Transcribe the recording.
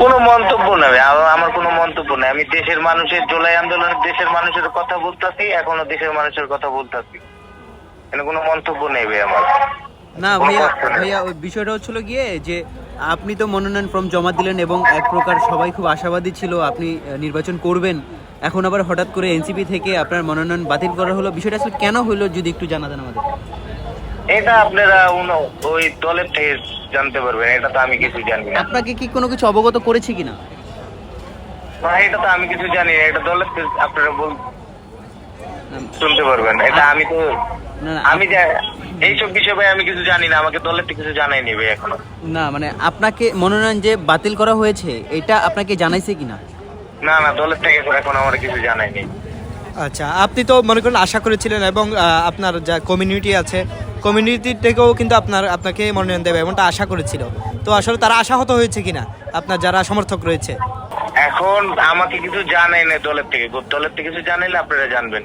কোনো মন্তব্য নেই, আমার কোনো মন্তব্য নেই। আমি দেশের মানুষের জুলাই আন্দোলনের দেশের মানুষের কথা বলতাছি, এখনো দেশের মানুষের কথা বলতাছি। এখানে কোনো মন্তব্য নেই ভাই আমার। না কোনো ভাইয়া, কষ্ট নেই। ভাইয়া ওই বিষয়টা হচ্ছিল গিয়ে যে আপনি তো মনোনয়ন ফর্ম জমা দিলেন এবং এক প্রকার সবাই খুব আশাবাদী ছিল আপনি নির্বাচন করবেন। এখন আবার হঠাৎ করে এনসিপি থেকে আপনার মনোনয়ন বাতিল করা হলো, বিষয়টা আসলে কেন হলো যদি একটু জানা দেন আমাদের। এটা আপনারা ওই দলের থেকে জানতে পারবেন, এটা তো আমি কিছু জানি না। আপনাকে কি কোনো কিছু অবগত করেছে কিনা? ভাই এটা তো আমি কিছু জানি না, এটা দলের থেকে আপনারা না শুনতে পারবেন। এটা আমি তো না না, আমি এইসব বিষয় ভাই আমি কিছু জানি না, আমাকে দলের থেকে কিছু জানাইনি ভাই এখনো। না মানে আপনাকে মনোনয়ন যে বাতিল করা হয়েছে এটা আপনাকে জানাইছে কিনা? না না, দলের থেকে এখন আমার কিছু জানাইনি। আচ্ছা, আপনি তো মনে করেন আশা করেছিলেন এবং আপনার যা কমিউনিটি আছে কমিউনিটি থেকেও কিন্তু আপনাকে মনোনয়ন দেবে এমনটা আশা করেছিল। তো আসলে তারা আশাহত হয়েছে কিনা আপনার যারা সমর্থক রয়েছে? এখন আমাকে কিছু জানাই না দলের থেকে, দলের থেকে কিছু জানাইলে আপনারা জানবেন।